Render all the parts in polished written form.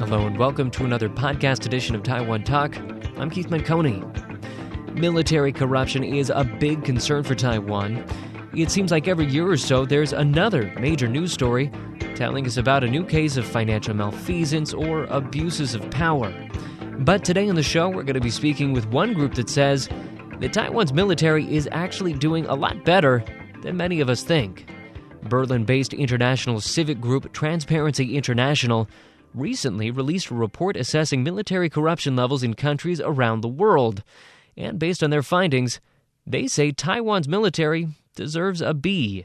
Hello and welcome to another podcast edition of Taiwan Talk. I'm Keith Manconi. Military corruption is a big concern for Taiwan. It seems like every year or so there's another major news story telling us about a new case of financial malfeasance or abuses of power. But today on the show, we're going to be speaking with one group that says that Taiwan's military is actually doing a lot better than many of us think. Berlin-based international civic group Transparency International recently released a report assessing military corruption levels in countries around the world. And based on their findings, they say Taiwan's military deserves a B.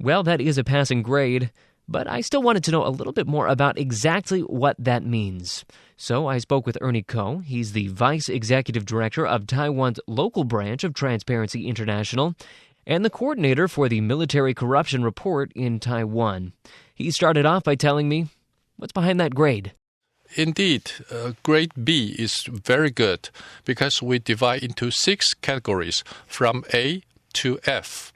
Well, that is a passing grade, but I still wanted to know a little bit more about exactly what that means. So I spoke with Ernie Ko. He's the Vice Executive Director of Taiwan's local branch of Transparency International and the coordinator for the Military Corruption Report in Taiwan. He started off by telling me what's behind that grade. Indeed, grade B is very good because we divide into 6 categories from A to F.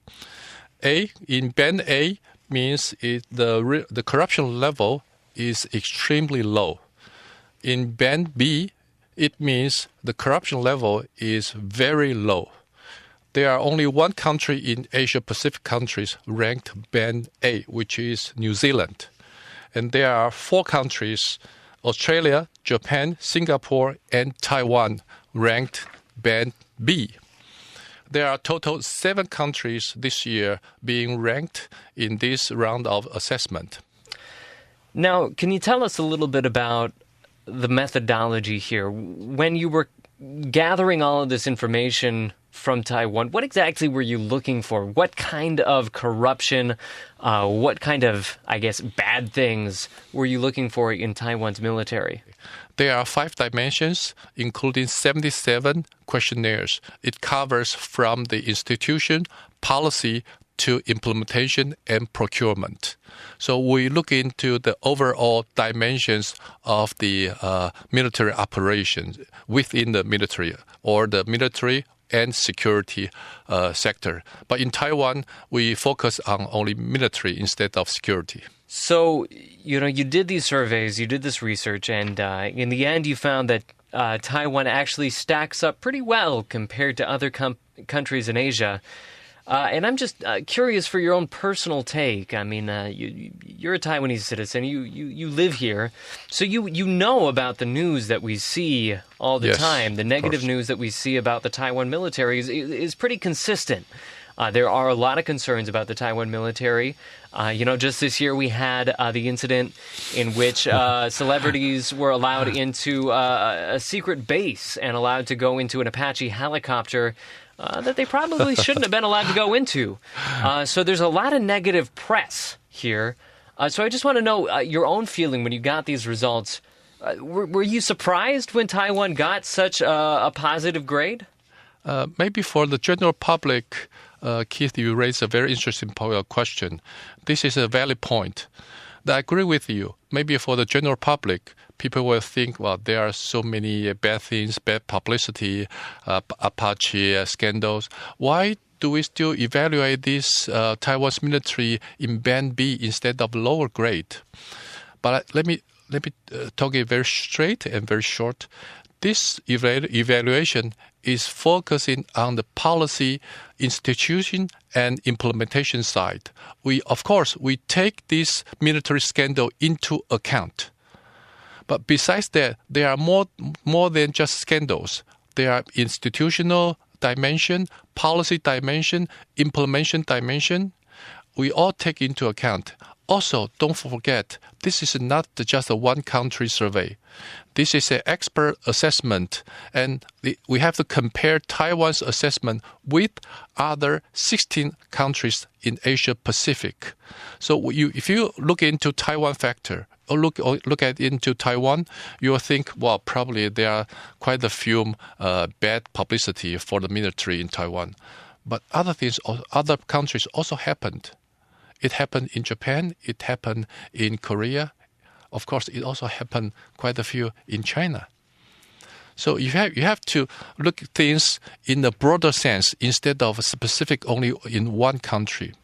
A, in band A, means the corruption level is extremely low. In band B, it means the corruption level is very low. There are only one country in Asia-Pacific countries ranked band A, which is New Zealand. And there are 4 countries, Australia, Japan, Singapore, and Taiwan, ranked band B. There are total 7 countries this year being ranked in this round of assessment. Now, can you tell us a little bit about the methodology here? When you were gathering all of this information from Taiwan, what exactly were you looking for? What kind of corruption, what kind of, bad things were you looking for in Taiwan's military? There are 5 dimensions, including 77 questionnaires. It covers from the institution, policy, to implementation and procurement. So we look into the overall dimensions of the military operations within the military or the military and security sector. But in Taiwan, we focus on only military instead of security. So, you did these surveys, you did this research, and in the end you found that Taiwan actually stacks up pretty well compared to other countries in Asia. And I'm just curious for your own personal take. I mean, you're a Taiwanese citizen. You live here, so you know about the news that we see all the time. The negative news that we see about the Taiwan military is pretty consistent. There are a lot of concerns about the Taiwan military. Just this year we had the incident in which celebrities were allowed into a secret base and allowed to go into an Apache helicopter that they probably shouldn't have been allowed to go into. So there's a lot of negative press here. So I just want to know your own feeling when you got these results. Were you surprised when Taiwan got such a positive grade? Maybe for the general public, Keith, you raised a very interesting question. This is a valid point. I agree with you. Maybe for the general public, people will think, well, there are so many bad things, bad publicity, Apache scandals. Why do we still evaluate this Taiwan's military in band B instead of lower grade? But let me talk it very straight and very short. This evaluation is focusing on the policy, institution, and implementation side. We take this military scandal into account. But besides that, there are more than just scandals. There are institutional dimension, policy dimension, implementation dimension. We all take into account. Also, don't forget, this is not just a one-country survey. This is an expert assessment, and we have to compare Taiwan's assessment with other 16 countries in Asia-Pacific. So if you look into Taiwan factor, or look into Taiwan, you'll think, well, probably there are quite a few bad publicity for the military in Taiwan. But other countries also happened. It happened in Japan. It happened in Korea. Of course, it also happened quite a few in China. So you have to look at things in a broader sense instead of specific only in one country.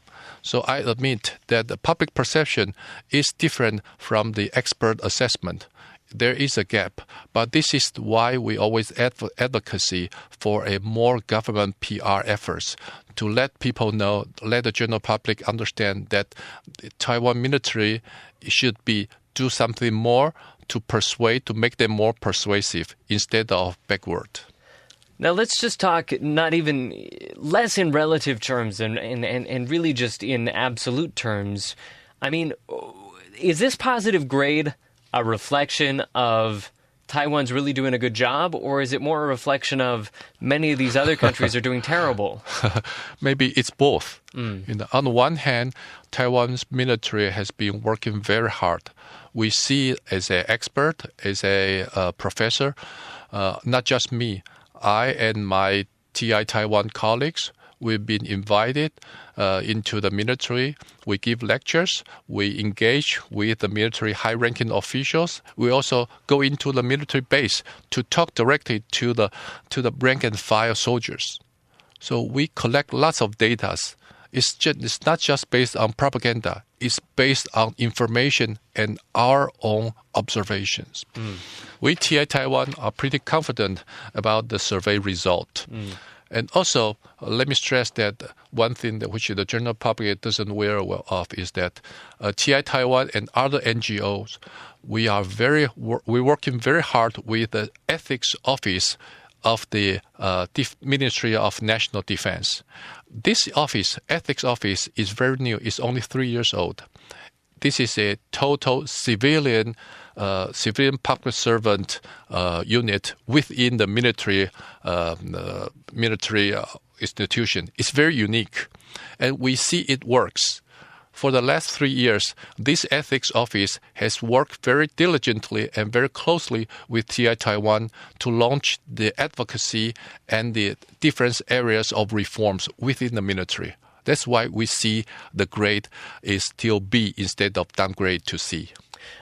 So I admit that the public perception is different from the expert assessment. there is a gap. But this is why we always advocacy for a more government PR efforts to let people know, let the general public understand that the Taiwan military should do something more to persuade, to make them more persuasive instead of backward. Now let's just talk not even less in relative terms and really just in absolute terms. I mean, is this positive grade a reflection of Taiwan's really doing a good job, or is it more a reflection of many of these other countries are doing terrible? Maybe it's both. On the one hand, Taiwan's military has been working very hard. We see as an expert, as a professor, not just me, I and my TI Taiwan colleagues, we've been invited into the military. We give lectures. We engage with the military high-ranking officials. We also go into the military base to talk directly to the rank-and-file soldiers. So we collect lots of data. It's not just based on propaganda. It's based on information and our own observations. We TI Taiwan are pretty confident about the survey result. And also, let me stress that one thing that which the general public doesn't aware well of is that TI Taiwan and other NGOs, we're working very hard with the ethics office of the Ministry of National Defense. This office, ethics office, is very new. It's only 3 years old. This is a total civilian public servant unit within the military institution. It's very unique, and we see it works. For the last 3 years, this ethics office has worked very diligently and very closely with TI Taiwan to launch the advocacy and the different areas of reforms within the military. That's why we see the grade is still B instead of downgrade to C.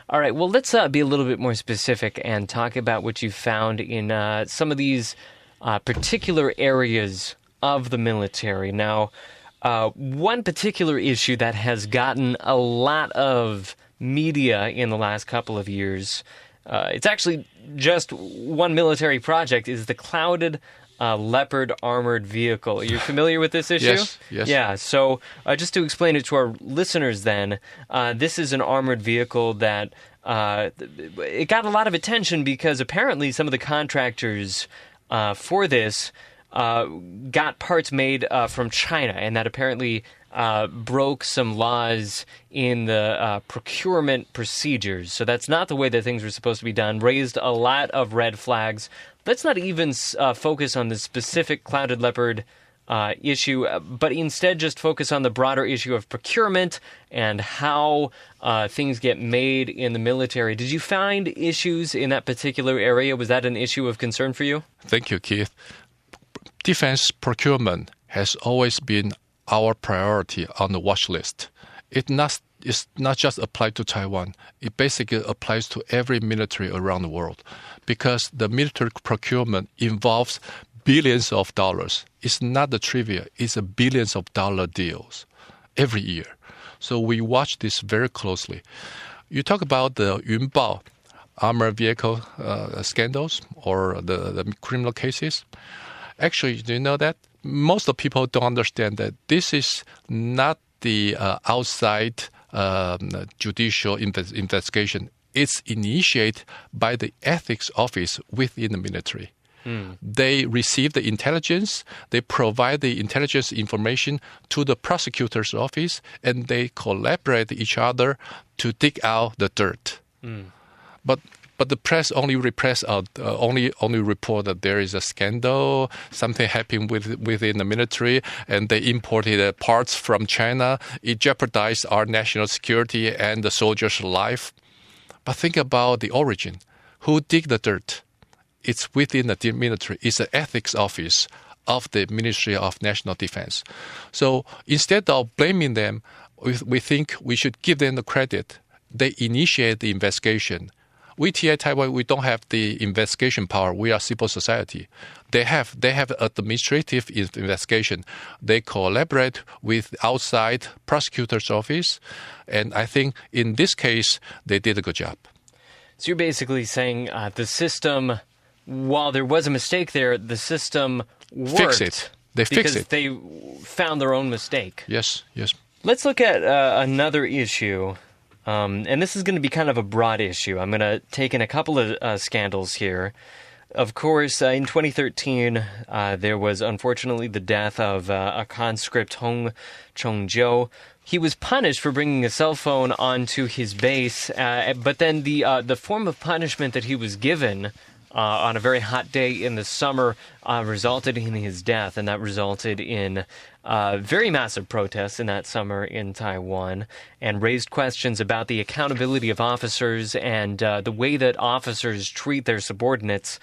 All right, well, let's be a little bit more specific and talk about what you found in some of these particular areas of the military. Now, one particular issue that has gotten a lot of media in the last couple of years, it's actually just one military project, is the Clouded Leopard armored vehicle. Are you familiar with this issue? Yes. Yeah, so just to explain it to our listeners then, this is an armored vehicle that it got a lot of attention because apparently some of the contractors for this got parts made from China, and that apparently broke some laws in the procurement procedures. So that's not the way that things were supposed to be done, raised a lot of red flags. Let's not even focus on the specific Clouded Leopard issue, but instead just focus on the broader issue of procurement and how things get made in the military. Did you find issues in that particular area? Was that an issue of concern for you? Thank you, Keith. Defense procurement has always been our priority on the watch list. It's not just applied to Taiwan. It basically applies to every military around the world because the military procurement involves billions of dollars. It's not the trivia. It's a billions of dollar deals every year. So we watch this very closely. You talk about the Yunbao armored vehicle scandals or the criminal cases. Actually, do you know that? Most of people don't understand that this is not the outside judicial investigation. It's initiated by the ethics office within the military. They receive the intelligence, they provide the intelligence information to the prosecutor's office, and they collaborate with each other to dig out the dirt. But the press only report that there is a scandal, something happened within the military, and they imported parts from China. It jeopardized our national security and the soldiers' life. But think about the origin. Who dig the dirt? It's within the military. It's the ethics office of the Ministry of National Defense. So instead of blaming them, we think we should give them the credit. They initiate the investigation. We TI Taiwan, we don't have the investigation power. We are civil society. They have administrative investigation. They collaborate with outside prosecutor's office, and I think in this case they did a good job. So you're basically saying the system, while there was a mistake there, the system worked. Fix it. They fix it. Because they found their own mistake. Yes. Let's look at another issue. And this is going to be kind of a broad issue. I'm going to take in a couple of scandals here. Of course, in 2013, there was unfortunately the death of a conscript, Hong Chong-jiu. He was punished for bringing a cell phone onto his base, but then the form of punishment that he was given on a very hot day in the summer resulted in his death, and that resulted in very massive protests in that summer in Taiwan and raised questions about the accountability of officers and the way that officers treat their subordinates.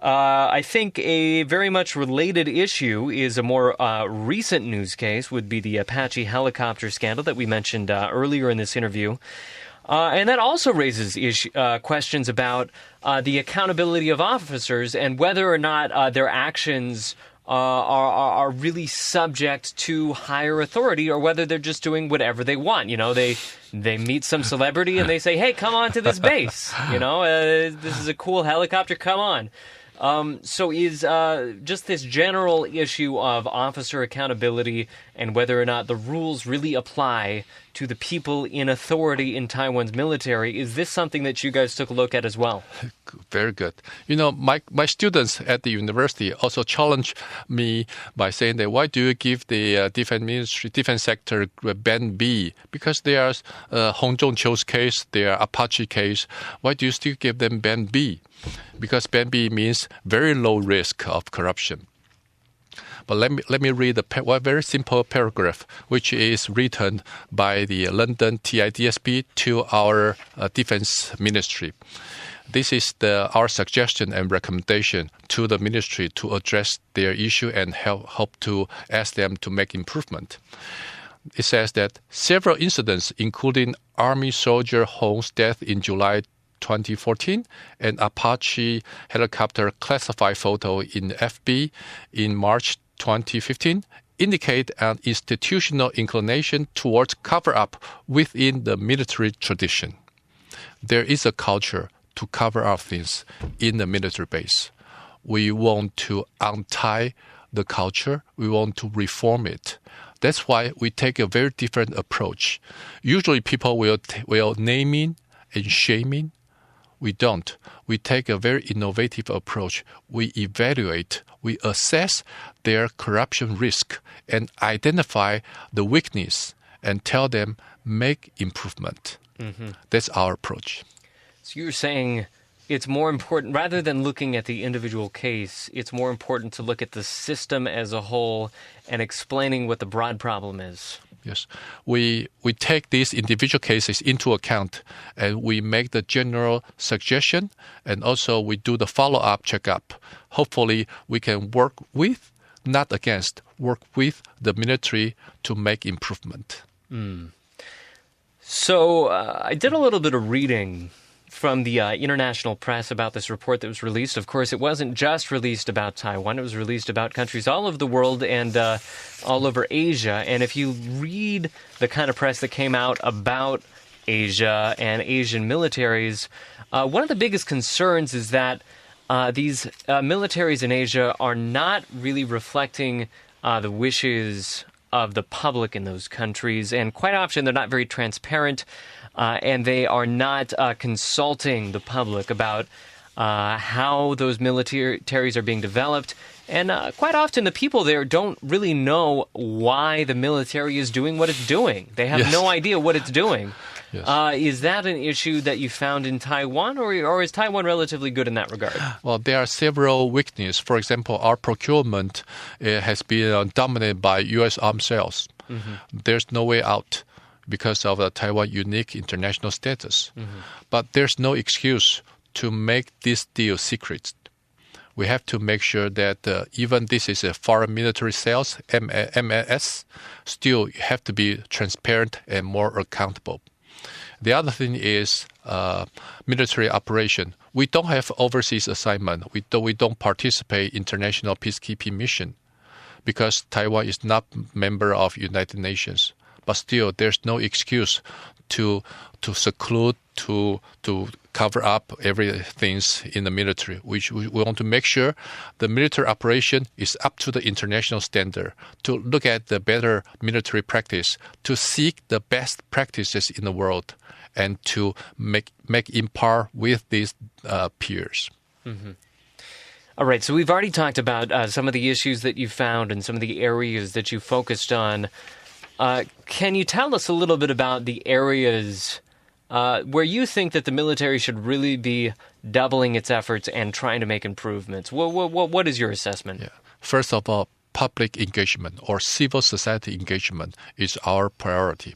I think a very much related issue is a more recent news case would be the Apache helicopter scandal that we mentioned earlier in this interview. And that also raises questions about the accountability of officers and whether or not their actions are really subject to higher authority or whether they're just doing whatever they want. You know, they meet some celebrity and they say, hey, come on to this base. You know, this is a cool helicopter, come on. So is just this general issue of officer accountability and whether or not the rules really apply to the people in authority in Taiwan's military, is this something that you guys took a look at as well? Very good. You know, my students at the university also challenge me by saying that why do you give the defense sector band B? Because they are Hong Zhongqiu's case, they are Apache case. Why do you still give them band B? Because band B means very low risk of corruption. But let me read one very simple paragraph, which is written by the London TIDSP to our defense ministry. This is our suggestion and recommendation to the ministry to address their issue and help to ask them to make improvement. It says that several incidents, including Army soldier Hong's death in July 2014 and Apache helicopter classified photo in FB in March 2015, indicate an institutional inclination towards cover-up within the military tradition. There is a culture to cover up things in the military base. We want to untie the culture. We want to reform it. That's why we take a very different approach. Usually people will naming and shaming. We don't. We take a very innovative approach. We evaluate, we assess their corruption risk and identify the weakness and tell them, make improvement. Mm-hmm. That's our approach. So you're saying it's more important, rather than looking at the individual case, it's more important to look at the system as a whole and explaining what the broad problem is. Yes, we take these individual cases into account and we make the general suggestion and also we do the follow-up checkup. Hopefully we can work with, not against, work with the military to make improvement. So I did a little bit of reading from the international press about this report that was released. Of course, it wasn't just released about Taiwan. It was released about countries all over the world and all over Asia. And if you read the kind of press that came out about Asia and Asian militaries, one of the biggest concerns is that these militaries in Asia are not really reflecting the wishes of the public in those countries. And quite often, they're not very transparent. And they are not consulting the public about how those militaries are being developed. And quite often the people there don't really know why the military is doing what it's doing. They have no idea what it's doing. Yes. Is that an issue that you found in Taiwan, or is Taiwan relatively good in that regard? Well, there are several weaknesses. For example, our procurement has been dominated by U.S. arms sales. Mm-hmm. There's no way out because of Taiwan's unique international status. Mm-hmm. But there's no excuse to make this deal secret. We have to make sure that even this is a foreign military sales, MAS, still you have to be transparent and more accountable. The other thing is military operation. We don't have overseas assignment. We don't participate in international peacekeeping mission because Taiwan is not member of United Nations. But still, there's no excuse to seclude, to cover up everything in the military. We want to make sure the military operation is up to the international standard, to look at the better military practice, to seek the best practices in the world, and to make in par with these peers. Mm-hmm. All right, so we've already talked about some of the issues that you found and some of the areas that you focused on. Can you tell us a little bit about the areas where you think that the military should really be doubling its efforts and trying to make improvements? What is your assessment? Yeah. First of all, public engagement or civil society engagement is our priority.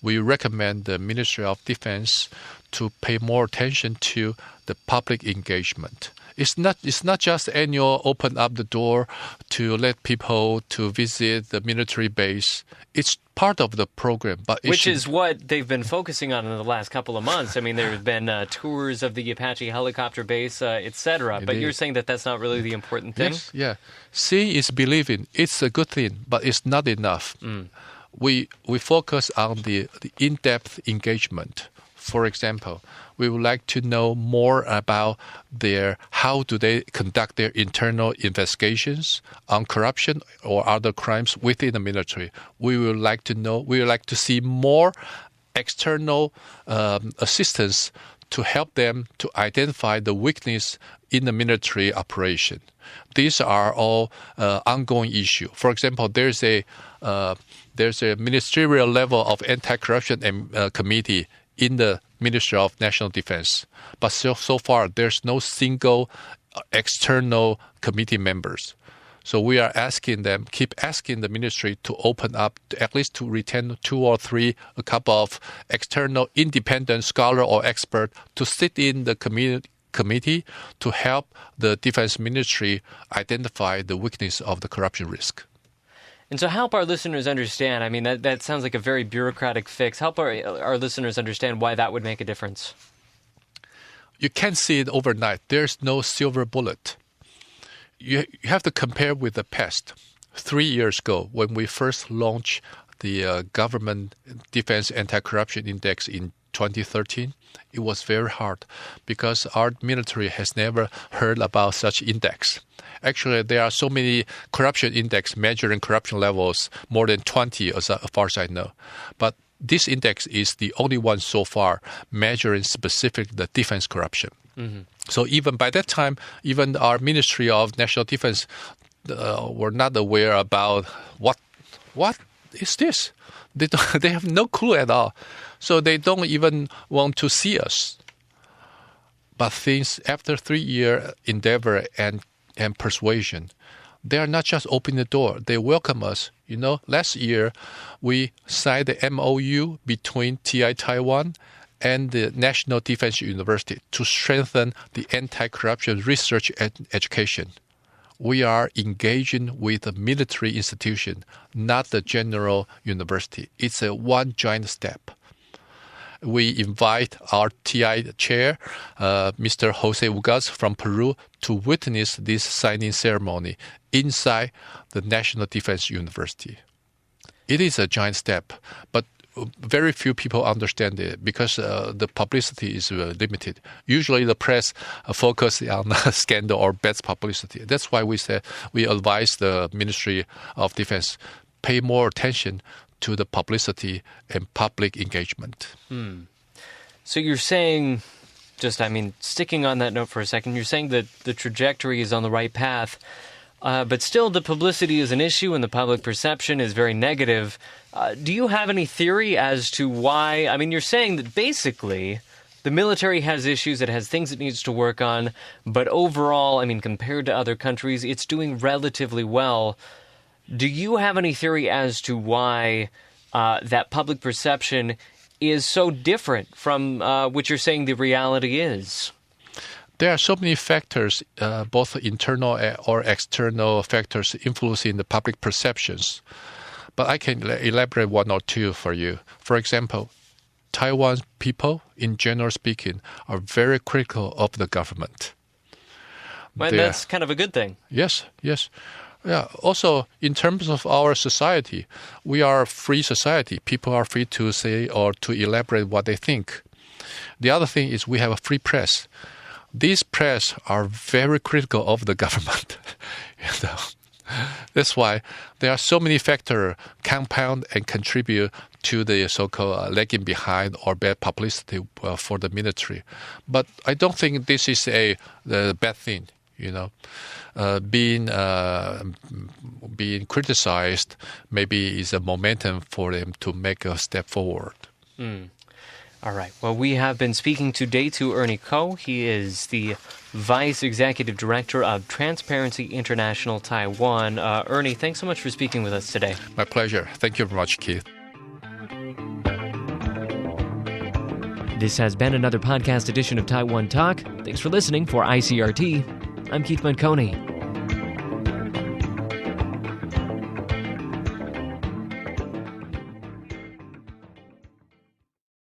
We recommend the Ministry of Defense to pay more attention to the public engagement. It's not just annual open up the door to let people to visit the military base. It's part of the program, but which is what they've been focusing on in the last couple of months. I mean, there have been tours of the Apache helicopter base, etc. But you're saying that that's not really the important thing? Yes, yeah. Seeing is believing. It's a good thing, but it's not enough. We focus on the in-depth engagement. For example, we would like to know more about how do they conduct their internal investigations on corruption or other crimes within the military. We would like to see more external assistance to help them to identify the weakness in the military operation. These are all ongoing issues. For example, there's a ministerial level of anti-corruption committee in the Ministry of National Defense. But so far, there's no single external committee members. So we are keep asking the ministry to open up, at least to retain 2 or 3, a couple of external independent scholar or expert to sit in the committee to help the defense ministry identify the weakness of the corruption risk. And so help our listeners understand, I mean, that sounds like a very bureaucratic fix. Help our listeners understand why that would make a difference. You can't see it overnight. There's no silver bullet. You have to compare with the past. 3 years ago, when we first launched the Government Defense Anti-Corruption Index in 2013, it was very hard because our military has never heard about such index. Actually, there are so many corruption index measuring corruption levels, more than 20 as far as I know. But this index is the only one so far measuring specific the defense corruption. Mm-hmm. So even by that time, even our Ministry of National Defense were not aware about what is this. They have no clue at all. So they don't even want to see us. But things after 3-year endeavor and persuasion, they are not just opening the door. They welcome us. Last year, we signed the MOU between TI Taiwan and the National Defense University to strengthen the anti-corruption research and education. We are engaging with a military institution, not the general university. It's a one giant step. We invite our TI chair, Mr. Jose Ugaz from Peru, to witness this signing ceremony inside the National Defense University. It is a giant step, but very few people understand it because the publicity is limited. Usually the press focus on scandal or bad publicity. That's why we advise the Ministry of Defense pay more attention to the publicity and public engagement. So you're saying, sticking on that note for a second, you're saying that the trajectory is on the right path, but still the publicity is an issue and the public perception is very negative. Do you have any theory as to why? I mean, you're saying that basically the military has issues, it has things it needs to work on, but overall, compared to other countries, it's doing relatively well. Do you have any theory as to why that public perception is so different from what you're saying the reality is? There are so many factors, both internal or external factors influencing the public perceptions. But I can elaborate 1 or 2 for you. For example, Taiwan's people, in general speaking, are very critical of the government. Well, that's kind of a good thing. Yes. Yeah. Also, in terms of our society, we are a free society. People are free to say or to elaborate what they think. The other thing is we have a free press. These press are very critical of the government. You know? That's why there are so many factors compound and contribute to the so-called lagging behind or bad publicity for the military. But I don't think this is a bad thing. You know, being criticized maybe is a momentum for them to make a step forward. All right. Well, we have been speaking today to Ernie Ko. He is the Vice Executive Director of Transparency International Taiwan. Ernie, thanks so much for speaking with us today. My pleasure. Thank you very much, Keith. This has been another podcast edition of Taiwan Talk. Thanks for listening. For ICRT, I'm Keith Manconi.